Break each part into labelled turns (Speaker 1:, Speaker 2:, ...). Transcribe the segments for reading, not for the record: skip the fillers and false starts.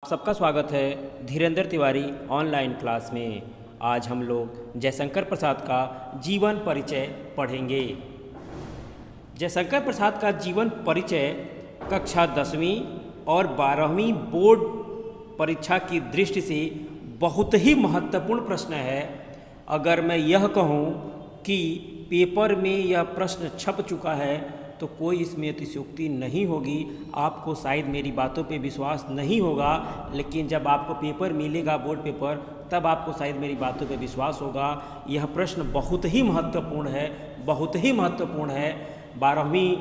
Speaker 1: सबका स्वागत है धीरेंद्र तिवारी ऑनलाइन क्लास में। आज हम लोग जयशंकर प्रसाद का जीवन परिचय पढ़ेंगे। जयशंकर प्रसाद का जीवन परिचय कक्षा 10वीं और 12वीं बोर्ड परीक्षा की दृष्टि से बहुत ही महत्वपूर्ण प्रश्न है। अगर मैं यह कहूँ कि पेपर में यह प्रश्न छप चुका है तो कोई इसमें अतिशयोक्ति नहीं होगी। आपको शायद मेरी बातों पे विश्वास नहीं होगा, लेकिन जब आपको पेपर मिलेगा बोर्ड पेपर तब आपको शायद मेरी बातों पे विश्वास होगा। यह प्रश्न बहुत ही महत्वपूर्ण है, बहुत ही महत्वपूर्ण है। 12वीं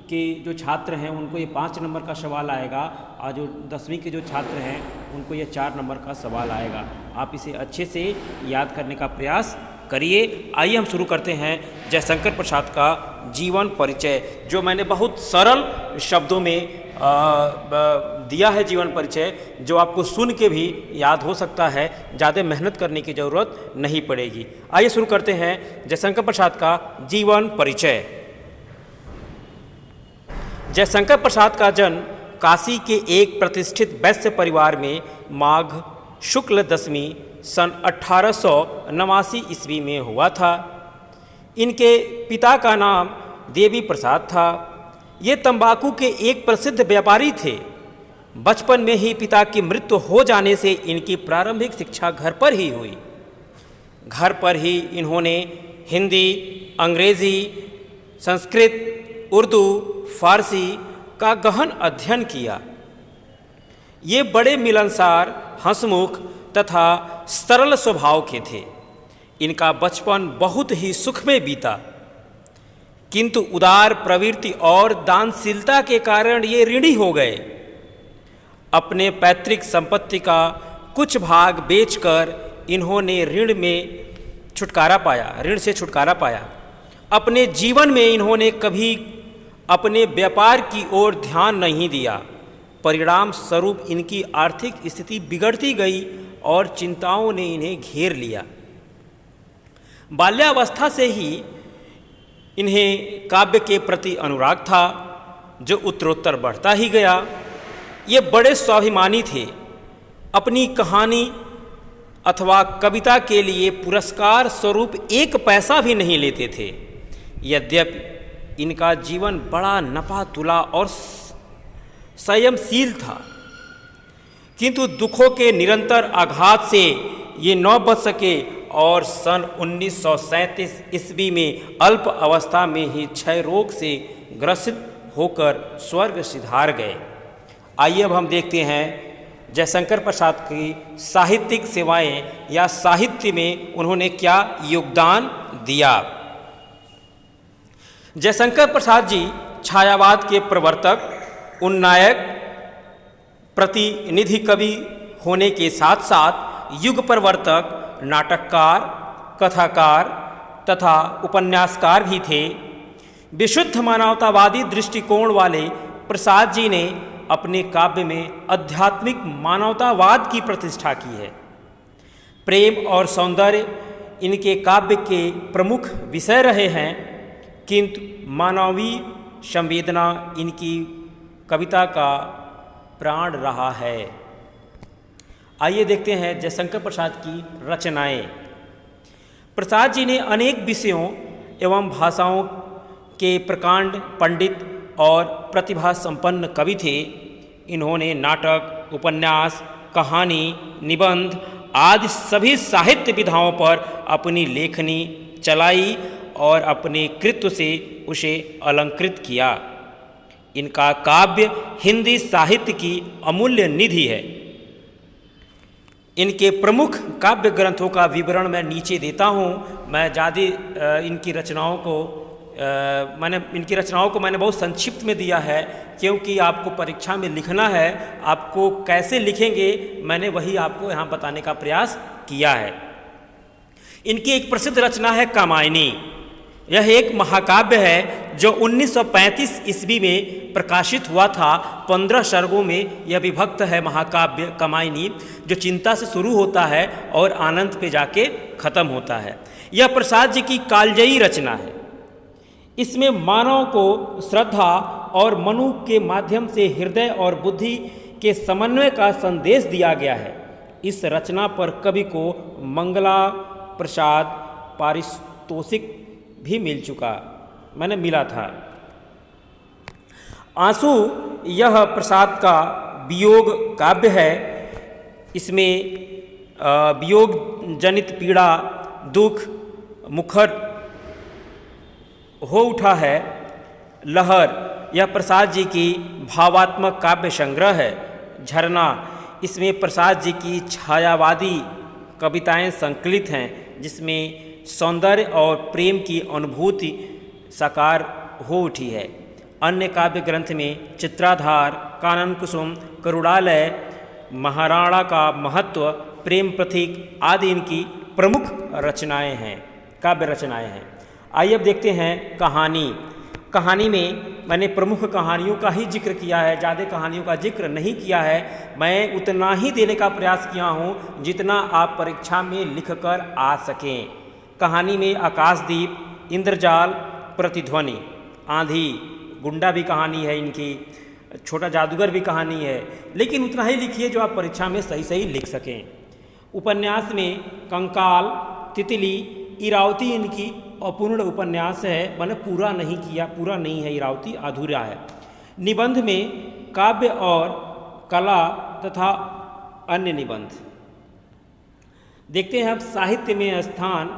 Speaker 1: के जो छात्र हैं उनको ये 5 नंबर का सवाल आएगा और जो 10वीं के जो छात्र हैं उनको ये 4 नंबर का सवाल आएगा। आप इसे अच्छे से याद करने का प्रयास करिए। आइए हम शुरू करते हैं जयशंकर प्रसाद का जीवन परिचय, जो मैंने बहुत सरल शब्दों में दिया है। जीवन परिचय जो आपको सुन के भी याद हो सकता है, ज़्यादा मेहनत करने की ज़रूरत नहीं पड़ेगी। आइए शुरू करते हैं जयशंकर प्रसाद का जीवन परिचय। जयशंकर प्रसाद का जन्म काशी के एक प्रतिष्ठित वैश्य परिवार में माघ शुक्ल 10वीं सन 1889 ईस्वी में हुआ था। इनके पिता का नाम देवी प्रसाद था। ये तंबाकू के एक प्रसिद्ध व्यापारी थे। बचपन में ही पिता की मृत्यु हो जाने से इनकी प्रारंभिक शिक्षा घर पर ही हुई। घर पर ही इन्होंने हिंदी, अंग्रेज़ी, संस्कृत, उर्दू, फारसी का गहन अध्ययन किया। ये बड़े मिलनसार, हंसमुख तथा सरल स्वभाव के थे। इनका बचपन बहुत ही सुखमय बीता, किंतु उदार प्रवृत्ति और दानशीलता के कारण ये ऋणी हो गए। अपने पैतृक संपत्ति का कुछ भाग बेचकर इन्होंने ऋण से छुटकारा पाया। अपने जीवन में इन्होंने कभी अपने व्यापार की ओर ध्यान नहीं दिया। परिणाम स्वरूप इनकी आर्थिक स्थिति बिगड़ती गई और चिंताओं ने इन्हें घेर लिया। बाल्यावस्था से ही इन्हें काव्य के प्रति अनुराग था, जो उत्तरोत्तर बढ़ता ही गया। ये बड़े स्वाभिमानी थे। अपनी कहानी अथवा कविता के लिए पुरस्कार स्वरूप 1 पैसा भी नहीं लेते थे। यद्यपि इनका जीवन बड़ा नपा तुला और संयमशील था, किंतु दुखों के निरंतर आघात से ये न बच सके और सन 1937 ईस्वी में अल्प अवस्था में ही क्षय रोग से ग्रसित होकर स्वर्ग सिधार गए। आइए अब हम देखते हैं जयशंकर प्रसाद की साहित्यिक सेवाएं या साहित्य में उन्होंने क्या योगदान दिया। जयशंकर प्रसाद जी छायावाद के प्रवर्तक, उन्नायक, प्रतिनिधि कवि होने के साथ साथ युग प्रवर्तक, नाटककार, कथाकार तथा उपन्यासकार भी थे। विशुद्ध मानवतावादी दृष्टिकोण वाले प्रसाद जी ने अपने काव्य में आध्यात्मिक मानवतावाद की प्रतिष्ठा की है। प्रेम और सौंदर्य इनके काव्य के प्रमुख विषय रहे हैं, किंतु मानवीय संवेदना इनकी कविता का प्राण रहा है। आइए देखते हैं जयशंकर प्रसाद की रचनाएं। प्रसाद जी ने अनेक विषयों एवं भाषाओं के प्रकांड पंडित और प्रतिभा संपन्न कवि थे। इन्होंने नाटक, उपन्यास, कहानी, निबंध आदि सभी साहित्य विधाओं पर अपनी लेखनी चलाई और अपने कृत्य से उसे अलंकृत किया। इनका काव्य हिंदी साहित्य की अमूल्य निधि है। इनके प्रमुख काव्य ग्रंथों का विवरण मैं नीचे देता हूँ। मैं ज़्यादा इनकी रचनाओं को मैंने बहुत संक्षिप्त में दिया है, क्योंकि आपको परीक्षा में लिखना है। आपको कैसे लिखेंगे मैंने वही आपको यहाँ बताने का प्रयास किया है। इनकी एक प्रसिद्ध रचना है कामायनी। यह एक महाकाव्य है जो 1935 ईस्वी में प्रकाशित हुआ था। 15 सर्गों में यह विभक्त है महाकाव्य कामायनी, जो चिंता से शुरू होता है और आनंद पे जाके खत्म होता है। यह प्रसाद जी की कालजयी रचना है। इसमें मानव को श्रद्धा और मनु के माध्यम से हृदय और बुद्धि के समन्वय का संदेश दिया गया है। इस रचना पर कवि को मंगला प्रसाद पारितोषिक भी मिला था। आंसू यह प्रसाद का वियोग काव्य है। इसमें वियोग जनित पीड़ा दुख मुखर हो उठा है। लहर यह प्रसाद जी की भावात्मक काव्य संग्रह है। झरना इसमें प्रसाद जी की छायावादी कविताएं संकलित हैं, जिसमें सौंदर्य और प्रेम की अनुभूति साकार हो उठी है। अन्य काव्य ग्रंथ में चित्राधार, कानन कुसुम, करुणालय, महाराणा का महत्व, प्रेम प्रतीक आदि इनकी प्रमुख रचनाएं हैं, काव्य रचनाएं हैं। आइए अब देखते हैं कहानी में मैंने प्रमुख कहानियों का ही जिक्र किया है, ज़्यादा कहानियों का जिक्र नहीं किया है। मैं उतना ही देने का प्रयास किया हूँ जितना आप परीक्षा में लिखकर आ सकें। कहानी में आकाशदीप, इंद्रजाल, प्रतिध्वनि, आंधी, गुंडा भी कहानी है इनकी, छोटा जादूगर भी कहानी है, लेकिन उतना ही लिखिए जो आप परीक्षा में सही लिख सकें। उपन्यास में कंकाल, तितली, इरावती इनकी अपूर्ण उपन्यास है, मैंने पूरा नहीं है, इरावती अधूरा है। निबंध में काव्य और कला तथा अन्य निबंध। देखते हैं अब साहित्य में स्थान,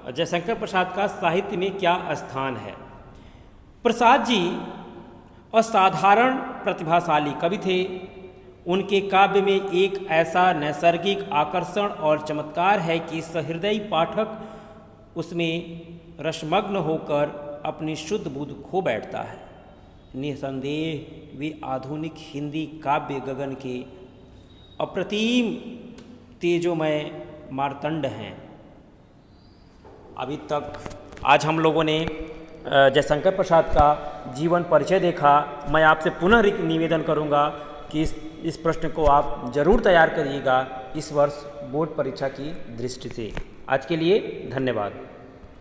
Speaker 1: जयशंकर प्रसाद का साहित्य में क्या स्थान है। प्रसाद जी असाधारण प्रतिभाशाली कवि थे। उनके काव्य में एक ऐसा नैसर्गिक आकर्षण और चमत्कार है कि सहृदयी पाठक उसमें रसमग्न होकर अपनी शुद्ध बुद्ध खो बैठता है। निसंदेह वे आधुनिक हिंदी काव्य गगन के अप्रतिम तेजोमय मार्तंड हैं। अभी तक आज हम लोगों ने जयशंकर प्रसाद का जीवन परिचय देखा। मैं आपसे पुनः निवेदन करूंगा कि इस प्रश्न को आप जरूर तैयार करिएगा इस वर्ष बोर्ड परीक्षा की दृष्टि से। आज के लिए धन्यवाद।